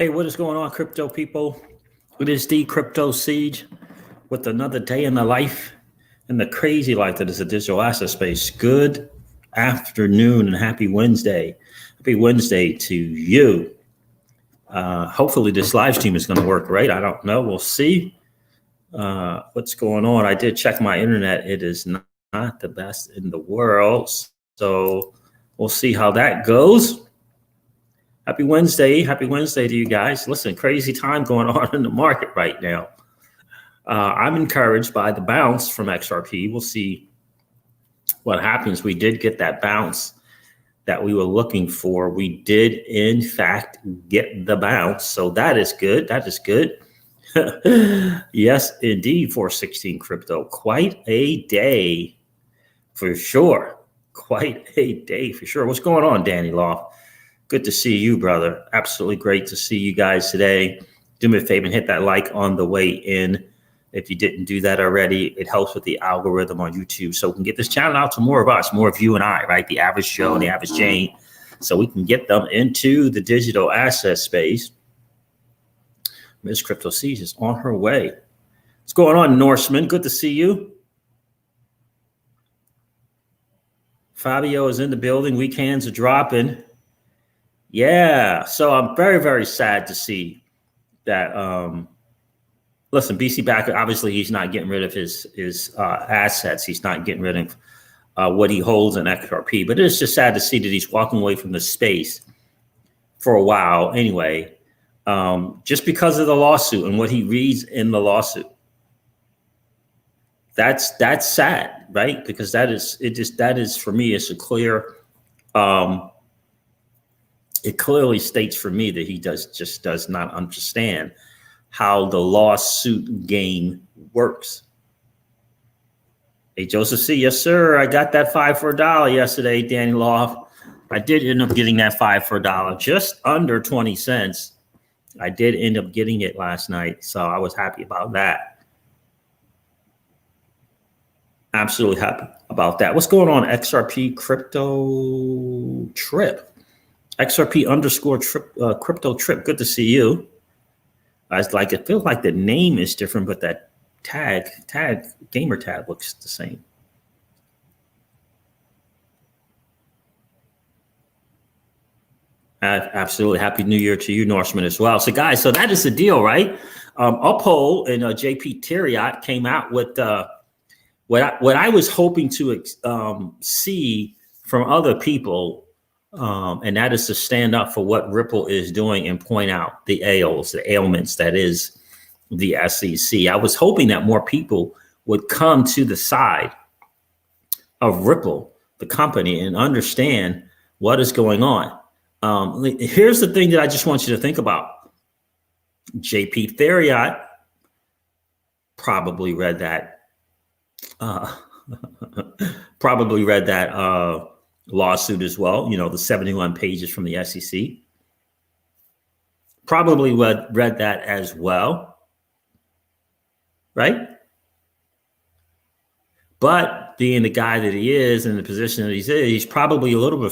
Hey, what is going on, crypto people? It is the Crypto Siege with another day in the life and the crazy life that is a digital asset space. Good afternoon and happy Wednesday. Happy Wednesday to you. Hopefully this live stream is going to work, right? I don't know. We'll see what's going on. I did check my internet. It is not the best in the world. So we'll see how that goes. Happy Wednesday. Happy Wednesday to you guys. Listen, crazy time going on in the market right now. I'm encouraged by the bounce from XRP. We'll see what happens. We did get that bounce that we were looking for. We did, in fact, get the bounce. So that is good. That is good. Yes, indeed, 416 crypto. Quite a day for sure. Quite a day for sure. What's going on, Danny Law? Good to see you, brother. Absolutely great to see you guys today. Do me a favor and hit that like on the way in. If you didn't do that already, it helps with the algorithm on YouTube. So we can get this channel out to more of us, more of you and I, right? The average Joe and the average Jane. So we can get them into the digital asset space. Ms. Crypto Siege is on her way. What's going on, Norseman? Good to see you. Fabio is in the building. Weak hands are dropping. Yeah, so I'm very, very sad to see that. Listen, BcBacker, obviously he's not getting rid of his assets. He's not getting rid of what he holds in XRP. But it's just sad to see that he's walking away from the space for a while anyway, just because of the lawsuit and what he reads in the lawsuit. That's sad, right? Because that is for me, it's a clear. It clearly states for me that he just does not understand how the lawsuit game works. Hey, Joseph C. Yes, sir. I got that 5 for $1 yesterday, Danny Law. I did end up getting that 5 for $1, just under 20 cents. I did end up getting it last night, so I was happy about that. Absolutely happy about that. What's going on, XRP Crypto Trip? XRP underscore trip, crypto trip. Good to see you. It feels like the name is different, but that gamer tag looks the same. Absolutely. Happy New Year to you, Norseman, as well. So guys, so that is the deal, right? Uphold and JP Terriot came out with what I was hoping to see from other people. And that is to stand up for what Ripple is doing and point out the ailments that is the SEC. I was hoping that more people would come to the side of Ripple, the company, and understand what is going on. Here's the thing that I just want you to think about. JP Terriot probably read that. Lawsuit as well, you know, the 71 pages from the SEC. Probably read that as well, right? But being the guy that he is in the position that he's probably a little bit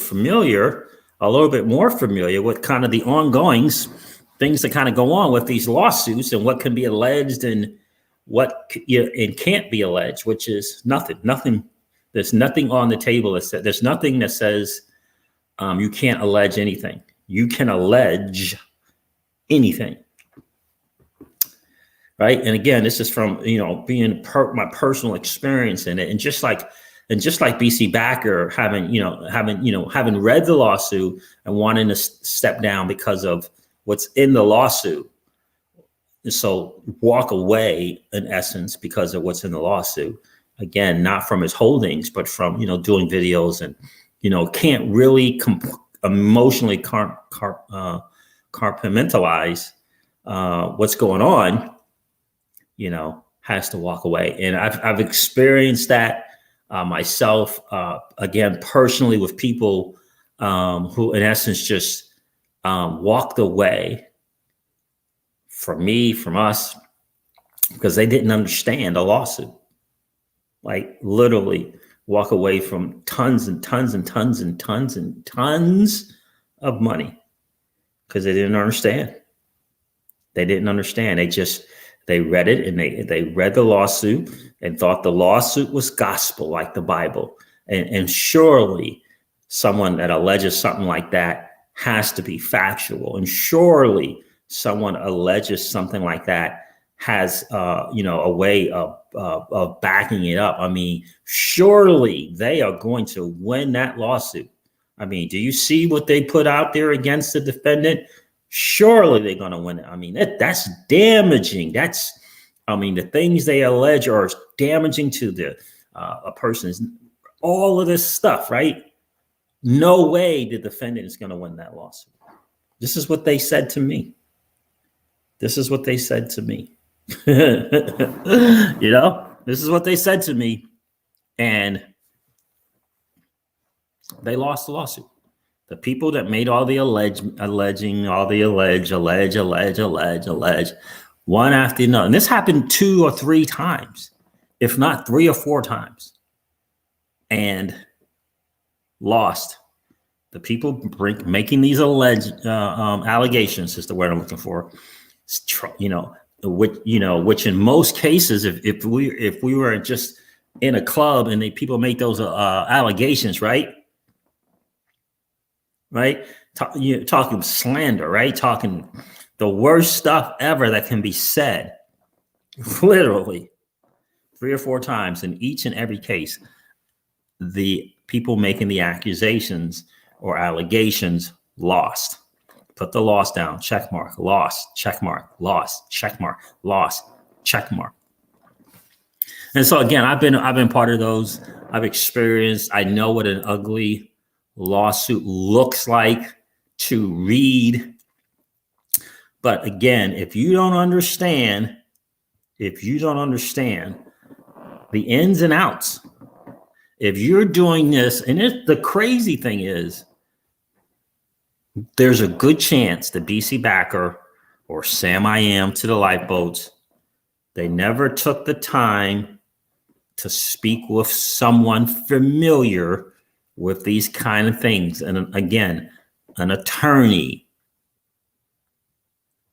more familiar with kind of the ongoings, things that kind of go on with these lawsuits and what can be alleged and what can't be alleged, which is nothing. There's nothing on the table that says, there's nothing that says you can't allege anything. You can allege anything, right? And again, this is from being my personal experience in it, and just like BcBacker having read the lawsuit and wanting to step down because of what's in the lawsuit. So walk away in essence because of what's in the lawsuit. Again, not from his holdings, but from, doing videos and, can't really emotionally compartmentalize what's going on, has to walk away. And I've experienced that myself, again, personally with people who in essence just walked away from us because they didn't understand the lawsuit. Like literally walk away from tons and tons and tons and tons and tons of money because they didn't understand. They didn't understand. They read it, and they read the lawsuit and thought the lawsuit was gospel, like the Bible. And surely someone that alleges something like that has to be factual. And surely someone alleges something like that has, a way of backing it up. I mean, surely they are going to win that lawsuit. I mean, do you see what they put out there against the defendant? Surely they're going to win it. I mean, that's damaging. The things they allege are damaging to a person's, all of this stuff, right? No way the defendant is going to win that lawsuit. This is what they said to me. This is what they said to me. This is what they said to me. And they lost the lawsuit. The people that made all the allege, one after another. And this happened 2 or 3 times, if not 3 or 4 times. And lost. The people making these alleged allegations is the word I'm looking for. Which in most cases, if we were just in a club and people make those allegations, right? Right? Talking slander, right? Talking the worst stuff ever that can be said, literally 3 or 4 times in each and every case. The people making the accusations or allegations lost. Put the loss down. Check mark. Lost. Check mark. Lost. Check mark. Lost. Check mark. And so again, I've been part of those. I've experienced. I know what an ugly lawsuit looks like to read. But again, if you don't understand the ins and outs, if you're doing this, and the crazy thing is, there's a good chance that BcBacker or Sam I Am to the lifeboats, they never took the time to speak with someone familiar with these kind of things. And again, an attorney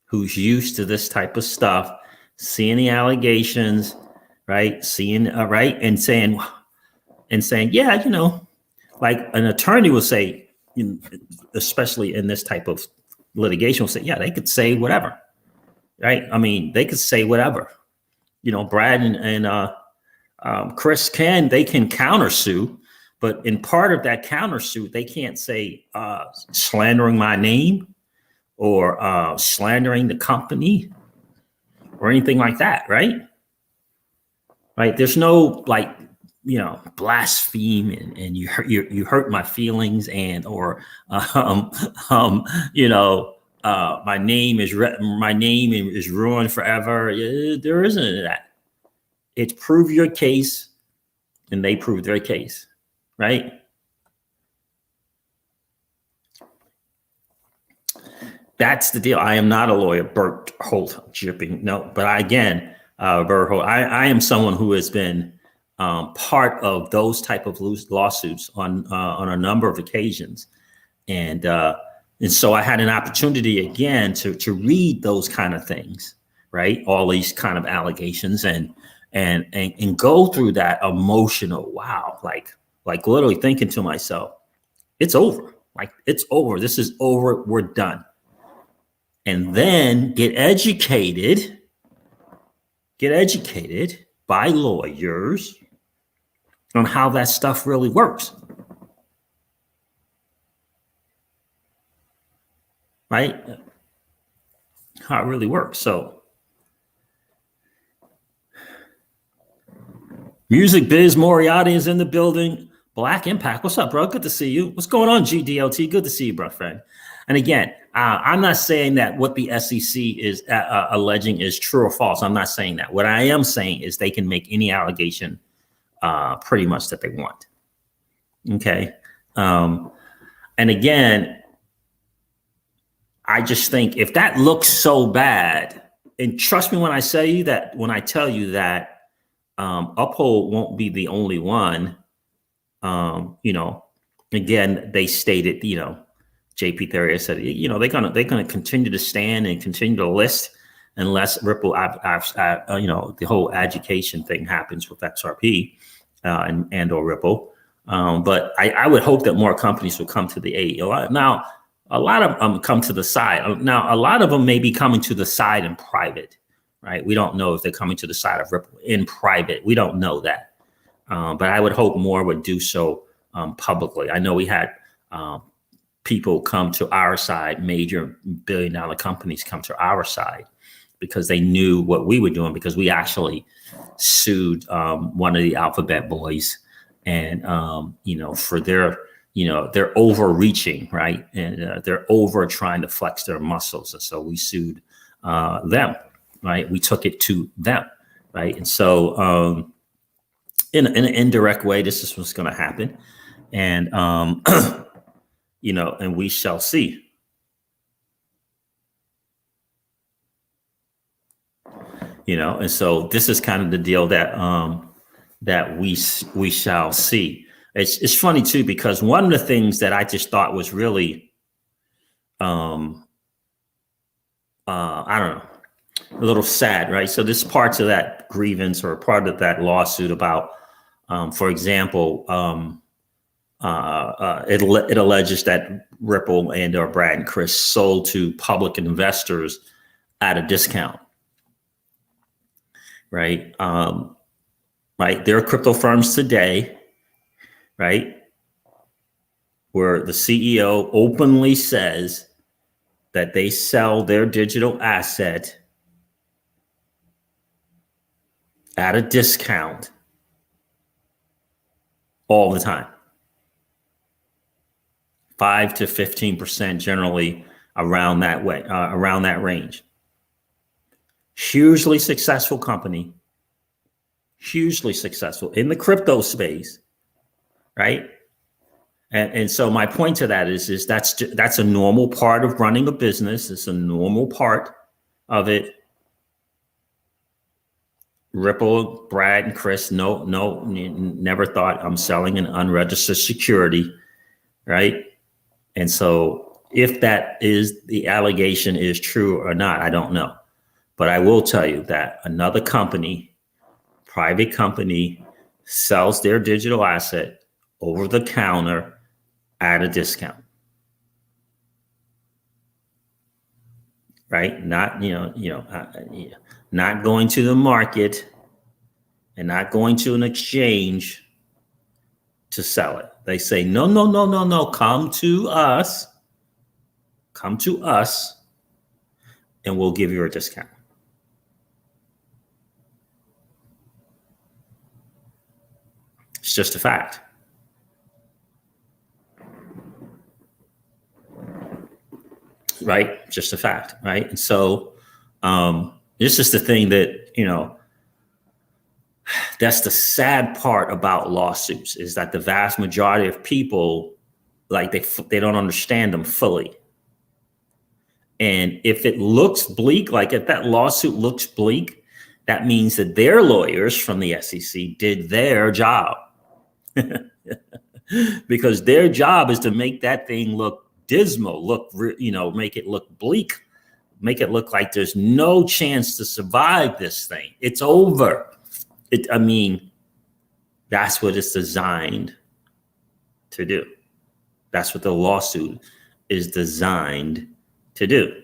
who's used to this type of stuff, seeing the allegations, right? And saying, yeah, like an attorney will say, especially in this type of litigation, will say, yeah, they could say whatever, right? I mean, they could say whatever. Brad and Chris can countersue, but in part of that countersuit, they can't say slandering my name or slandering the company or anything like that, right? Right? There's no blaspheme and you hurt my feelings or my name is ruined forever. There isn't that. It's prove your case and they prove their case, right? That's the deal. I am not a lawyer, Bert Holt jipping. No, but Bert Holt, I am someone who has been part of those type of lawsuits on a number of occasions. And so I had an opportunity again to read those kind of things, right? All these kind of allegations and go through that emotional, wow, like literally thinking to myself, it's over. Like, it's over. This is over. We're done. And then get educated by lawyers on how that stuff really works. Right? How it really works. So, Music Biz Moriarty is in the building. Black Impact. What's up, bro? Good to see you. What's going on, GDLT? Good to see you, bro, friend. And again, I'm not saying that what the SEC is alleging is true or false. I'm not saying that. What I am saying is they can make any allegation pretty much that they want. Okay. And again, I just think if that looks so bad, and trust me when I tell you that Uphold won't be the only one. Again, they stated, JP Theria said, they're gonna continue to stand and continue to list unless Ripple, the whole education thing happens with XRP and or Ripple. But I would hope that more companies will come to the aid. Now, a lot of them come to the side. Now, a lot of them may be coming to the side in private, right? We don't know if they're coming to the side of Ripple in private. We don't know that. But I would hope more would do so publicly. I know we had people come to our side, major billion-dollar companies come to our side because they knew what we were doing, because we actually sued one of the Alphabet boys, and for their, they're overreaching, right? And they're over trying to flex their muscles. And so we sued them, right? We took it to them, right? And so in an indirect way, this is what's going to happen. And, and we shall see. And so this is kind of the deal that we shall see. It's funny too, because one of the things that I just thought was really, I don't know, a little sad, right? So this parts of that grievance or part of that lawsuit about, for example, it alleges that Ripple and or Brad and Chris sold to public investors at a discount, right? Right. There are crypto firms today, right, where the CEO openly says that they sell their digital asset at a discount all the time. 5 to 15% generally around that way, around that range. Hugely successful company, hugely successful in the crypto space, right? And so my point to that is that's a normal part of running a business. It's a normal part of it. Ripple, Brad, and Chris, no, never thought I'm selling an unregistered security, right? And so if that is the allegation is true or not, I don't know. But I will tell you that another company, private company, sells their digital asset over the counter at a discount, right? Not, not going to the market and not going to an exchange to sell it. They say, no, come to us, and we'll give you a discount. It's just a fact. Right? Just a fact, right? And so this is the thing that, that's the sad part about lawsuits, is that the vast majority of people, like they don't understand them fully. And if it looks bleak, like if that lawsuit looks bleak, that means that their lawyers from the SEC did their job. Because their job is to make that thing look dismal, make it look bleak, make it look like there's no chance to survive this thing. It's over. That's what it's designed to do. That's what the lawsuit is designed to do.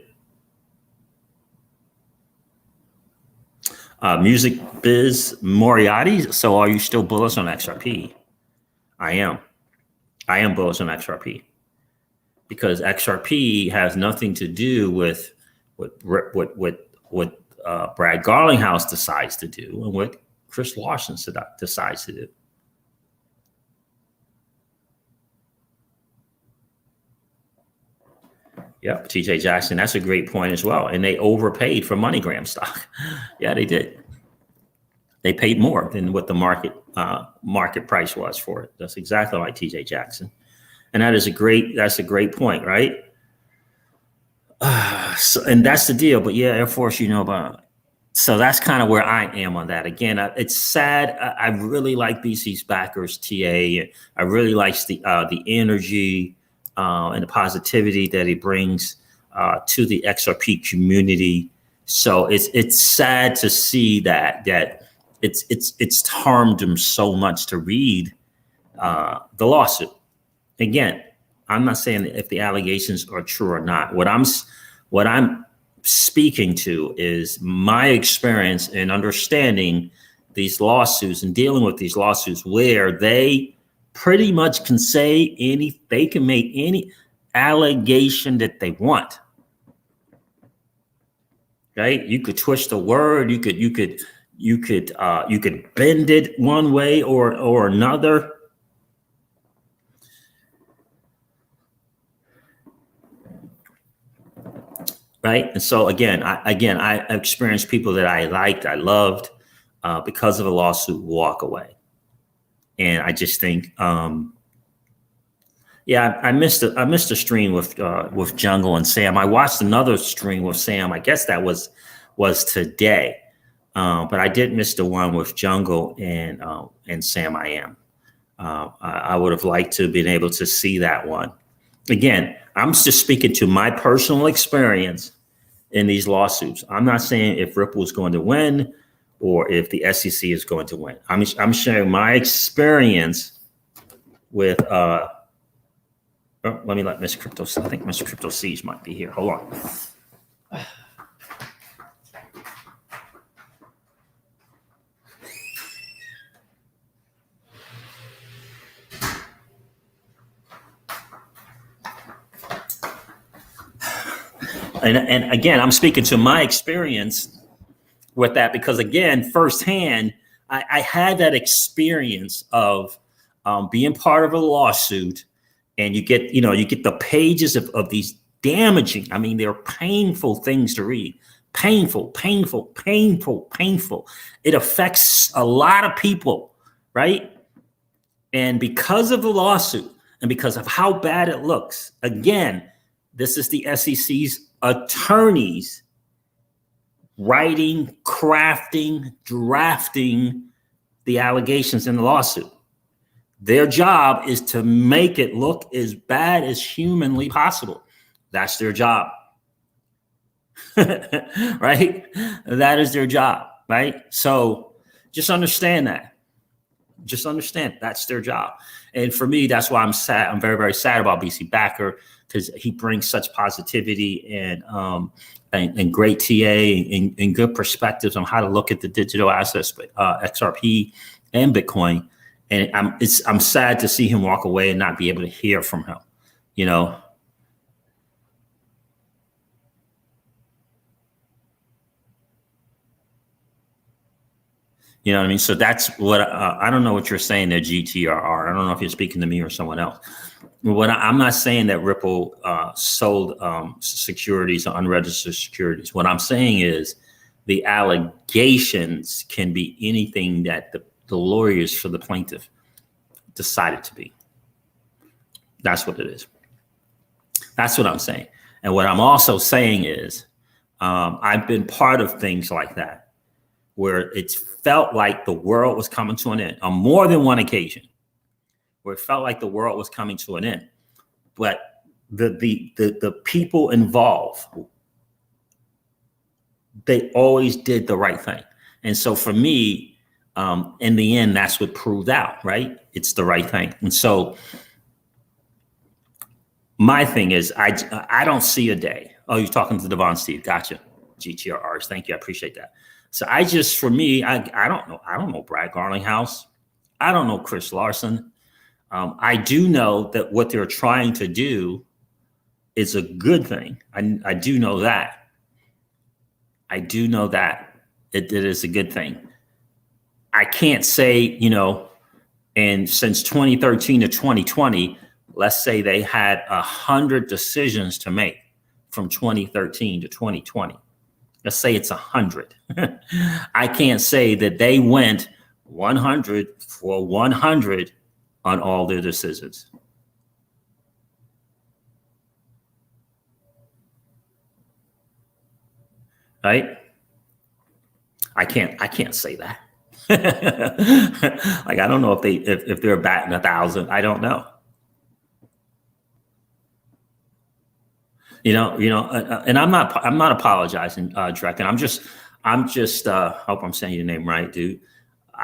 Music Biz Moriarty. So are you still bullish on XRP? I am bullish on XRP, because XRP has nothing to do with what Brad Garlinghouse decides to do and what Chris Larson decides to do. Yep, TJ Jackson, that's a great point as well. And they overpaid for MoneyGram stock. Yeah, they did. They paid more than what the market price was for it. That's exactly like TJ Jackson. And that's a great point, right? And that's the deal. But yeah, Air Force, about it. So that's kind of where I am on that. Again, it's sad. I really like BcBacker's TA. I really like the energy and the positivity that he brings to the XRP community. So it's sad to see that it's harmed him so much to read the lawsuit. Again, I'm not saying if the allegations are true or not. What I'm speaking to is my experience in understanding these lawsuits and dealing with these lawsuits, where they pretty much can say they can make any allegation that they want. Right? You could twist a word. You could bend it one way or another. Right? And so again, I experienced people that I liked, I loved, because of a lawsuit, walk away. And I just think, I missed a stream with Jungle and Sam. I watched another stream with Sam. I guess that was today, but I did miss the one with Jungle and Sam. I would have liked to have been able to see that one. Again, I'm just speaking to my personal experience in these lawsuits. I'm not saying if Ripple is going to win or if the SEC is going to win. I'm sharing my experience with. Let me let Mr. Crypto. I think Mr. Crypto Siege might be here. Hold on. And again, I'm speaking to my experience with that because, again, firsthand, I had that experience of being part of a lawsuit. And you get the pages of these damaging, I mean, they're painful things to read. Painful. It affects a lot of people, right? And because of the lawsuit and because of how bad it looks, again, this is the SEC's attorneys writing, crafting, drafting the allegations in the lawsuit. Their job is to make it look as bad as humanly possible. That's their job. Right? That is their job, right? So just understand that. Just understand that's their job. And for me, that's why I'm sad. I'm very, very sad about BcBacker, because he brings such positivity and great TA and good perspectives on how to look at the digital assets, XRP and Bitcoin. And I'm sad to see him walk away and not be able to hear from him, you know. You know what I mean? So that's what I don't know what you're saying there, GTRR. I don't know if you're speaking to me or someone else. I'm not saying that Ripple sold securities or unregistered securities. What I'm saying is the allegations can be anything that the lawyers for the plaintiff decided to be. That's what it is. That's what I'm saying. And what I'm also saying is I've been part of things like that, where it's felt like the world was coming to an end on more than one occasion, where it felt like the world was coming to an end. But the people involved, they always did the right thing. And so for me, in the end, that's what proved out, right? It's the right thing. And so my thing is, I don't see a day. Oh, you're talking to Devon Steve. Gotcha. GTRRs. Thank you. I appreciate that. So for me, I don't know. I don't know Brad Garlinghouse. I don't know Chris Larson. I do know that what they're trying to do is a good thing. I do know that. I do know that it is a good thing. I can't say, and since 2013 to 2020, let's say they had 100 decisions to make from 2013 to 2020. Let's say it's 100. I can't say that they went 100 for 100 on all their decisions. Right? I can't say that. Like, I don't know if they're batting 1,000. I don't know. And I'm not apologizing, Drek, and I'm just hope I'm saying your name right, dude.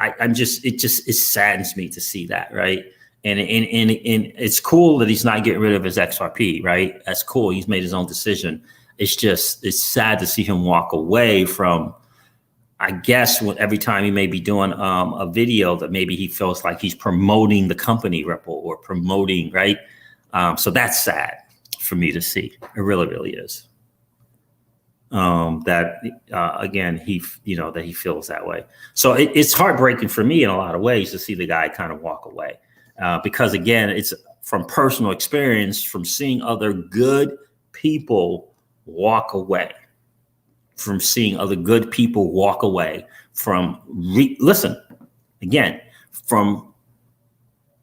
It saddens me to see that, right? And it's cool that he's not getting rid of his XRP, right? That's cool. He's made his own decision. It's sad to see him walk away from, I guess, every time he may be doing a video that maybe he feels like he's promoting the company Ripple or promoting, right? So that's sad for me to see. It really, really is. Again, that he feels that way. So it's heartbreaking for me in a lot of ways to see the guy kind of walk away, because again, it's from personal experience, from seeing other good people walk away, from seeing other good people walk away from listen, again, from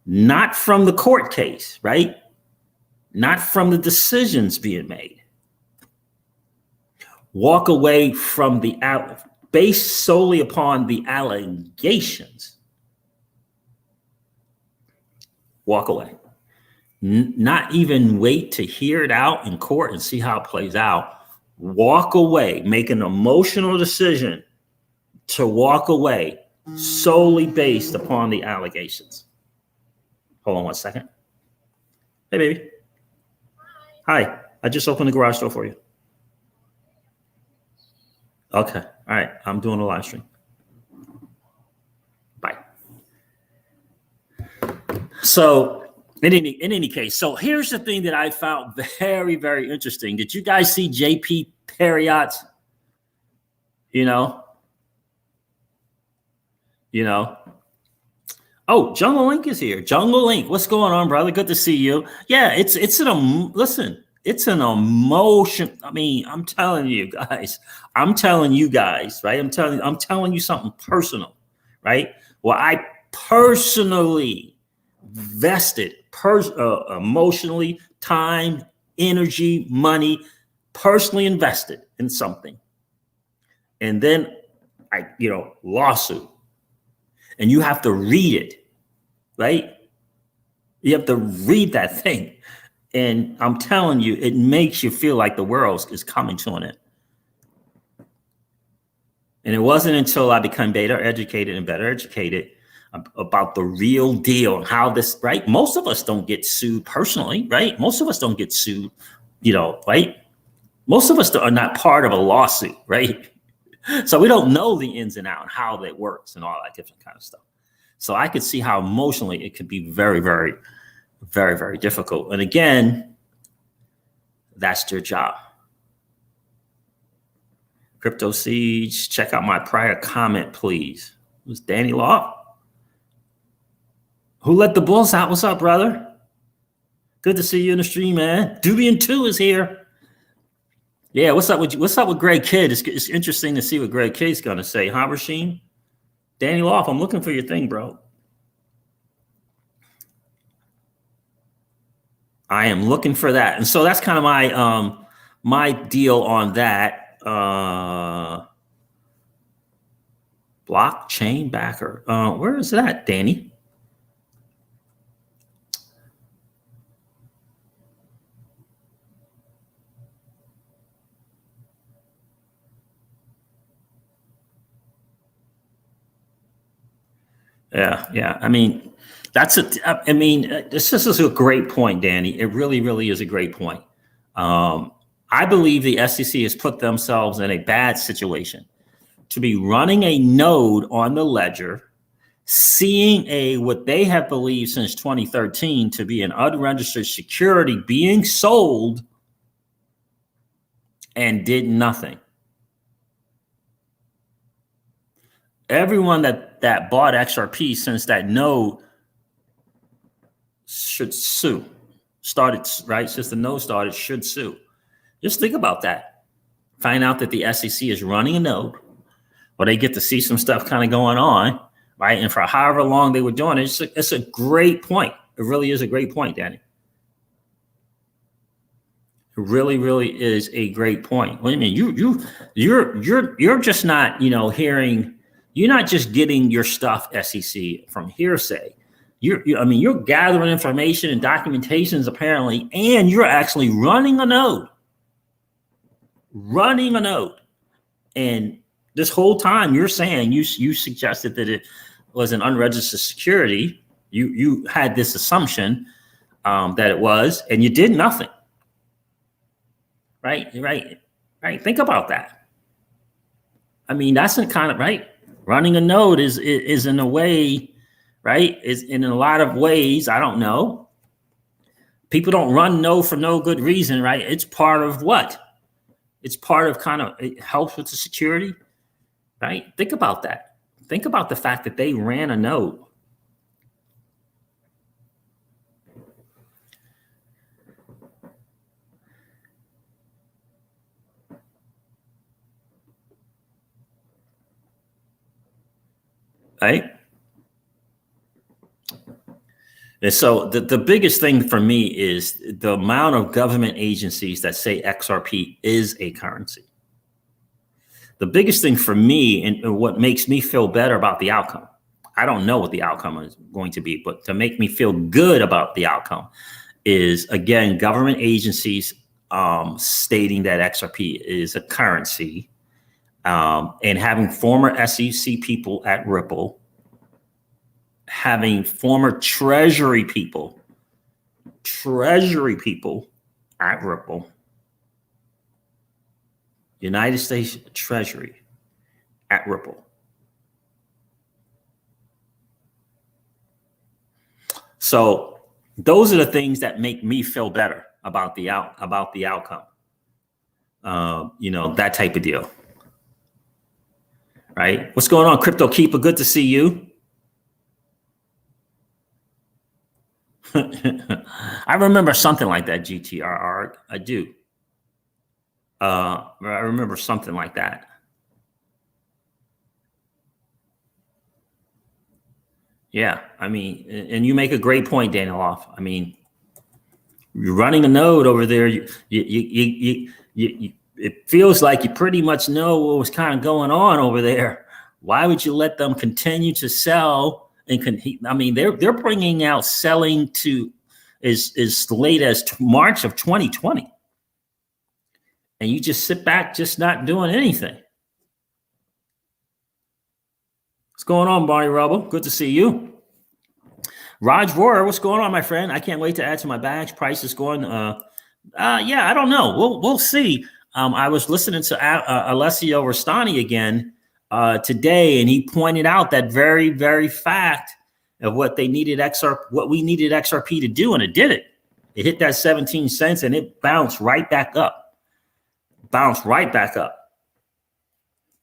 not from the court case, right? Not from the decisions being made. Walk away from based solely upon the allegations. Walk away. Not even wait to hear it out in court and see how it plays out. Walk away, make an emotional decision to walk away solely based upon the allegations. Hold on 1 second. Hey, baby. Hi. I just opened the garage door for you. Okay. All right. I'm doing a live stream. Bye. So in any case, so here's the thing that I found very, very interesting. Did you guys see JP Perriott? Oh, Jungle Link is here. Jungle Link, what's going on, brother? Good to see you. Yeah, it's an emotion. I mean, I'm telling you guys, right? I'm telling you something personal, right? Well, I personally vested emotionally, time, energy, money, personally invested in something. And then lawsuit. And you have to read it, right? You have to read that thing. And I'm telling you, it makes you feel like the world is coming to an end. And it wasn't until I became better educated about the real deal and how this, right? Most of us don't get sued personally, right? Most of us don't get sued, right? Most of us are not part of a lawsuit, right? So we don't know the ins and outs, how that works and all that different kind of stuff. So I could see how emotionally it could be very, very, very, very difficult. And again, that's their job. Crypto Siege, check out my prior comment, please. It was Danny Law. Who let the bulls out? What's up, brother? Good to see you in the stream, man. Dubian 2 is here. Yeah, what's up with you? What's up with Greg Kidd? It's interesting to see what Greg Kidd's going to say. Huh, Rasheen? Danny Loff, I'm looking for your thing, bro. I am looking for that. And so that's kind of my deal on that. Blockchain backer. Where is that, Danny? Yeah. I mean, this is a great point, Danny. It really, really is a great point. I believe the SEC has put themselves in a bad situation to be running a node on the ledger, seeing what they have believed since 2013 to be an unregistered security being sold, and did nothing. Everyone that bought XRP since that node should sue. Started, right? Since the node started, should sue. Just think about that. Find out that the SEC is running a node, or they get to see some stuff kind of going on, right? And for however long they were doing it, it's a great point. It really is a great point, Danny. It really, really is a great point. What do you mean? You're just not, hearing. You're not just getting your stuff, SEC, from hearsay. You're gathering information and documentations apparently, and you're actually running a node. running a node. And this whole time you're saying you suggested that it was an unregistered security. You had this assumption that it was, and you did nothing. Right. Think about that. I mean, that's the kind of right. Running a node is in a way, right? Is in a lot of ways. I don't know. People don't run node for no good reason, right? It's part of what? It's part of kind of, it helps with the security, right? Think about that. Think about the fact that they ran a node. Right? And so the biggest thing for me is the amount of government agencies that say XRP is a currency. The biggest thing for me and what makes me feel better about the outcome, I don't know what the outcome is going to be, but to make me feel good about the outcome is, again, government agencies stating that XRP is a currency, and having former SEC people at Ripple, having former Treasury people at Ripple, United States Treasury at Ripple. So those are the things that make me feel better about the outcome. You know, that type of deal. Right? What's going on, Crypto Keeper? Good to see you. I remember something like that, GTRR. I do. I remember something like that. Yeah, I mean, and you make a great point, Daniloff. I mean, you're running a node over there. It feels like you pretty much know what was kind of going on over there. Why would you let them continue to sell? And I mean, they're bringing out selling to as late as March of 2020, and you just sit back, just not doing anything. What's going on, Barney Rubble? Good to see you. Raj Roar, what's going on, my friend? I can't wait to add to my badge. Price is going. Yeah, I don't know. We'll see. I was listening to Alessio Rastani again today, and he pointed out that very fact of what they needed what we needed XRP to do, and it did it. It hit that 17 cents and it bounced right back up.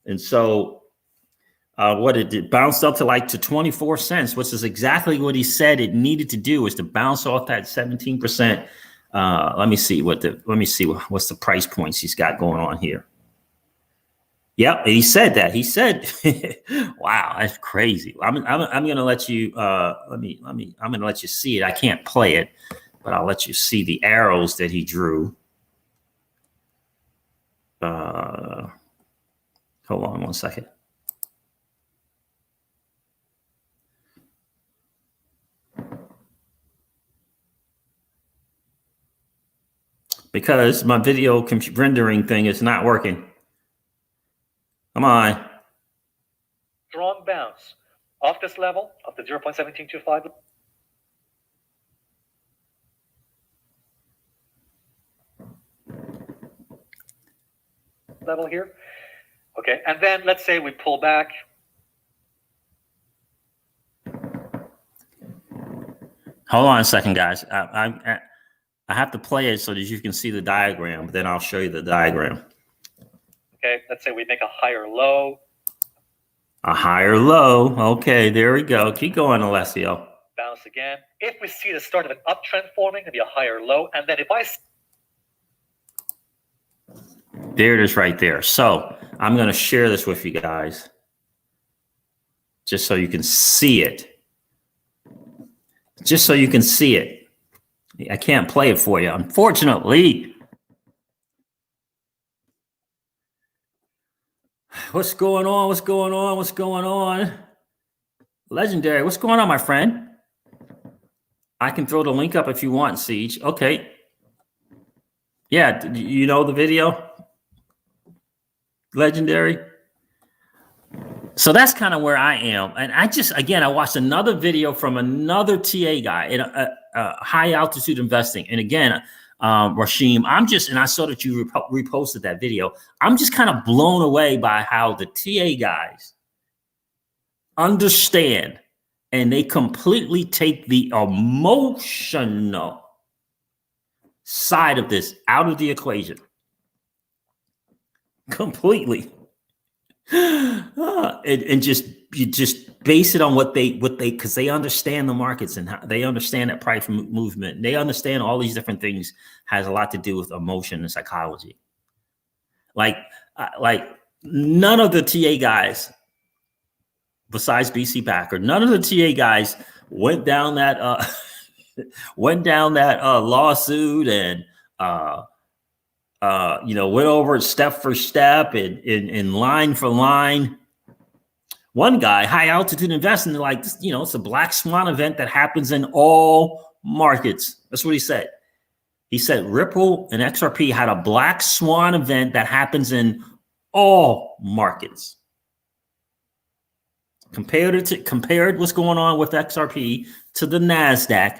And so what it did, bounced up to 24 cents, which is exactly what he said it needed to do, is to bounce off that 17%. Let me see what's the price points he's got going on here. Yep, he said that. He said, "Wow, that's crazy." I'm gonna let you. I'm gonna let you see it. I can't play it, but I'll let you see the arrows that he drew. Hold on one second. Because my video rendering thing is not working. Come on. Strong bounce off this level of the 0.1725 level here. Okay, and then let's say we pull back. Hold on a second, guys. I have to play it so that you can see the diagram, but then I'll show you the diagram. Okay, let's say we make a higher low. A higher low. Okay, there we go. Keep going, Alessio. Bounce again. If we see the start of an uptrend forming, it'll be a higher low. And then if I... There it is right there. So I'm going to share this with you guys just so you can see it. Just so you can see it. I can't play it for you, unfortunately. What's going on? What's going on? What's going on? Legendary. What's going on, my friend? I can throw the link up if you want, Siege. Okay. Yeah, you know the video? Legendary. So that's kind of where I am. And I watched another video from another TA guy in high altitude investing. And again, Rashim, and I saw that you reposted that video. I'm just kind of blown away by how the TA guys understand and they completely take the emotional side of this out of the equation. Completely. And you just base it on what they because they understand the markets and how they understand that price movement. They understand all these different things has a lot to do with emotion and psychology. Like none of the TA guys besides BcBacker, none of the TA guys went down that lawsuit and went over it step for step and in line for line. One guy, high altitude investing, it's a black swan event that happens in all markets. That's what he said. He said Ripple and XRP had a black swan event that happens in all markets. Compared what's going on with XRP to the NASDAQ,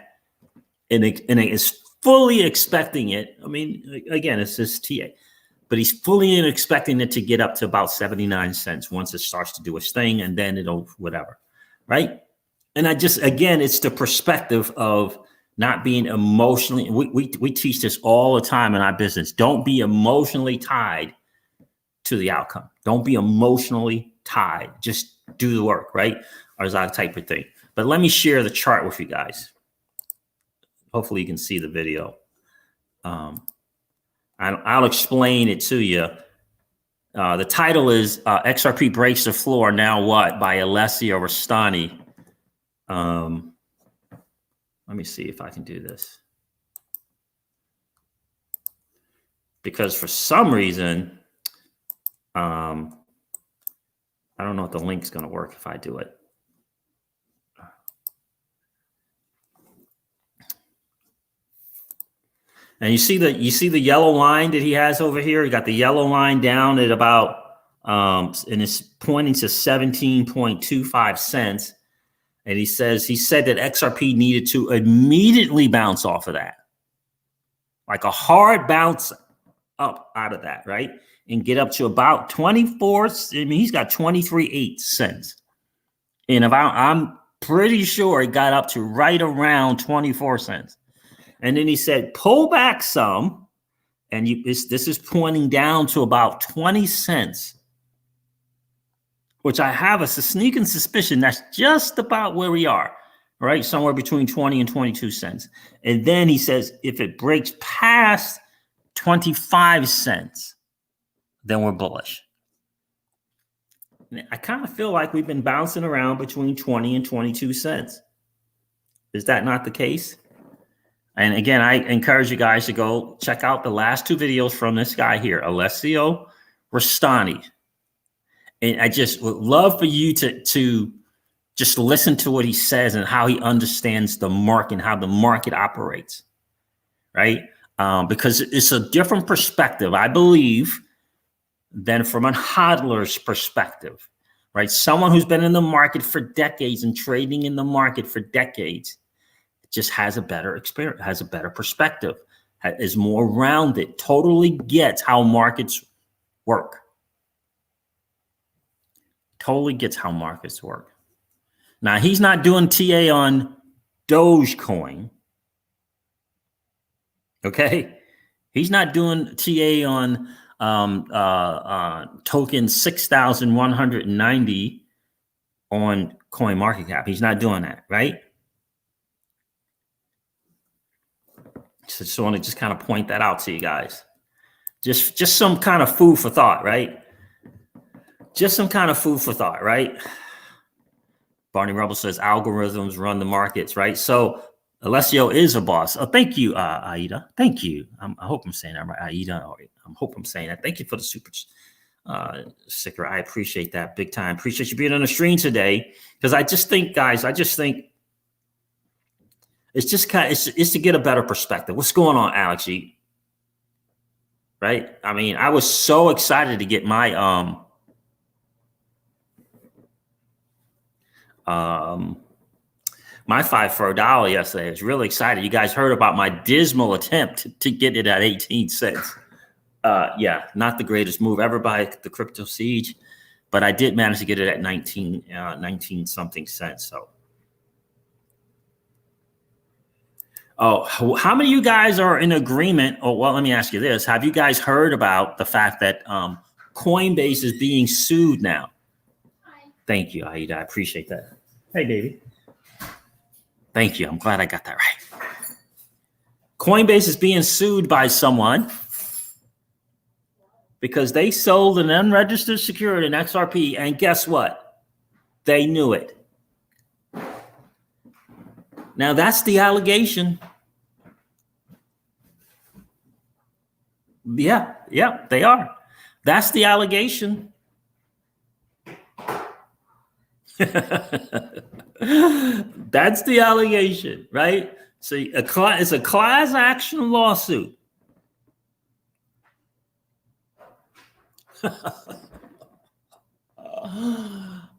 and it is fully expecting it. I mean, again, it's this TA, but he's fully expecting it to get up to about 79 cents once it starts to do its thing, and then it'll whatever, right? And it's the perspective of not being emotionally. We teach this all the time in our business. Don't be emotionally tied to the outcome. Don't be emotionally tied. Just do the work, right? Or that type of thing. But let me share the chart with you guys. Hopefully you can see the video. I'll explain it to you. The title is XRP Breaks the Floor, Now What? By Alessio Rastani. Let me see if I can do this. Because for some reason, I don't know if the link's going to work if I do it. And you see the yellow line that he has over here. He got the yellow line down at about and it's pointing to 17.25 cents. And he said that XRP needed to immediately bounce off of that, like a hard bounce up out of that, right? And get up to about 24. I mean, he's got 23.8 cents. And I'm pretty sure it got up to right around 24 cents. And then he said, pull back some. And this is pointing down to about 20 cents, which I have a sneaking suspicion that's just about where we are, right? Somewhere between 20 and 22 cents. And then he says, if it breaks past 25 cents, then we're bullish. I kind of feel like we've been bouncing around between 20 and 22 cents. Is that not the case? And again, I encourage you guys to go check out the last two videos from this guy here, Alessio Rastani. And I just would love for you to just listen to what he says and how he understands the market and how the market operates, right? Because it's a different perspective, I believe, than from a hodler's perspective, right? Someone who's been in the market for decades and trading in the market for decades just has a better experience, has a better perspective, is more rounded, totally gets how markets work. Totally gets how markets work. Now, he's not doing TA on Dogecoin. Okay? He's not doing TA on token 6,190 on CoinMarketCap. He's not doing that, right? So just want to just kind of point that out to you guys. Just some kind of food for thought, right? Just some kind of food for thought, right? Barney Rubble says algorithms run the markets, right? So Alessio is a boss. Oh, thank you, Aida. Thank you. I hope I'm saying that right, Aida. I hope I'm saying that. Thank you for the super sticker. I appreciate that big time. Appreciate you being on the stream today. Because I just think, guys, it's just it's to get a better perspective. What's going on, Alex? right? I mean, I was so excited to get my my 5 for $1 yesterday. I was really excited. You guys heard about my dismal attempt to get it at 18 cents. Yeah, not the greatest move ever by the Crypto Siege, but I did manage to get it at 19 something cents. So, oh, how many of you guys are in agreement? Oh, well, let me ask you this. Have you guys heard about the fact that Coinbase is being sued now? Hi. Thank you, Aida. I appreciate that. Hey, baby. Thank you. I'm glad I got that right. Coinbase is being sued by someone because they sold an unregistered security in XRP, and guess what? They knew it. Now, that's the allegation. Yeah, they are. That's the allegation. That's the allegation, right? So it's a class action lawsuit.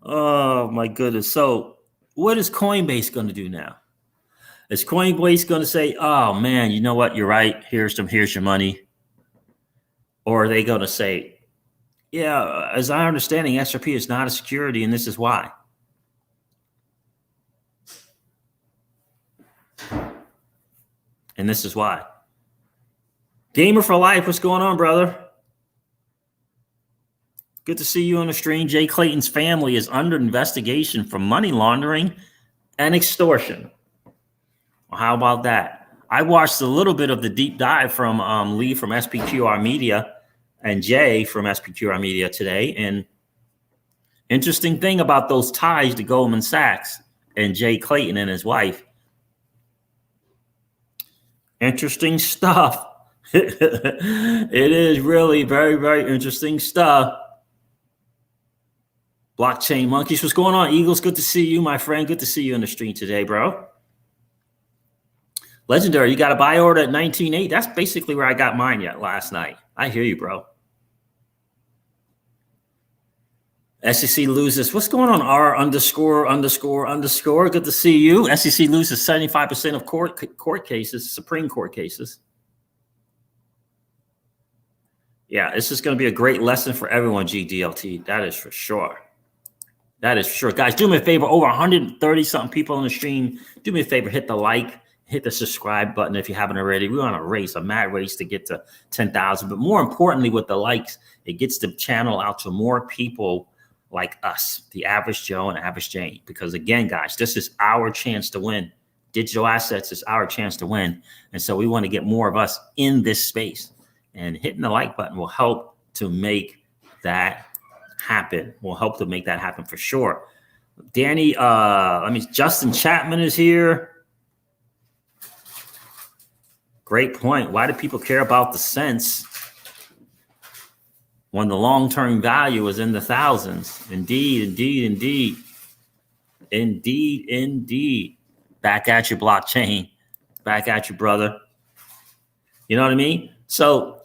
Oh my goodness. So what is Coinbase going to do now? Is Coinbase going to say, oh man, you know what? You're right. Here's your money. Or are they going to say, yeah, as I understand, XRP is not a security and this is why. And this is why. Gamer for life, what's going on, brother? Good to see you on the stream. Jay Clayton's family is under investigation for money laundering and extortion. Well, how about that? I watched a little bit of the deep dive from Lee from SPQR Media and Jay from SPQR Media today. And interesting thing about those ties to Goldman Sachs and Jay Clayton and his wife. Interesting stuff. It is really very, very interesting stuff. Blockchain monkeys, what's going on? Eagles, good to see you, my friend. Good to see you on the stream today, bro. Legendary, you got a buy order at 19.8. That's basically where I got mine last night. I hear you, bro. SEC loses. What's going on? R____. Good to see you. SEC loses 75% of court cases, Supreme Court cases. Yeah, this is going to be a great lesson for everyone, GDLT. That is for sure. That is for sure. Guys, do me a favor. Over 130-something people on the stream. Do me a favor. Hit the like. Hit the subscribe button if you haven't already. We're on a mad race to get to 10,000. But more importantly, with the likes, it gets the channel out to more people like us, the average Joe and average Jane. Because again, guys, this is our chance to win. Digital assets is our chance to win. And so we want to get more of us in this space. And hitting the like button will help to make that happen. Will help to make that happen for sure. Danny, Justin Chapman is here. Great point. Why do people care about the cents when the long-term value is in the thousands? Indeed. Back at you, blockchain. Back at you, brother. You know what I mean? So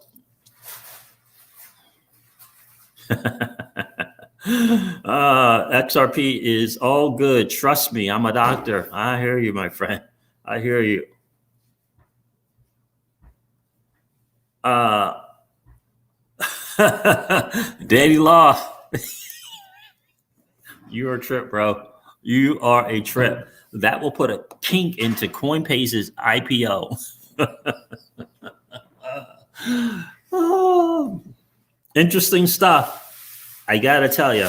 XRP is all good. Trust me, I'm a doctor. I hear you, my friend. I hear you. Daddy Law. You're a trip, bro. You are a trip. That will put a kink into Coinbase's IPO. Oh, interesting stuff. I gotta tell you.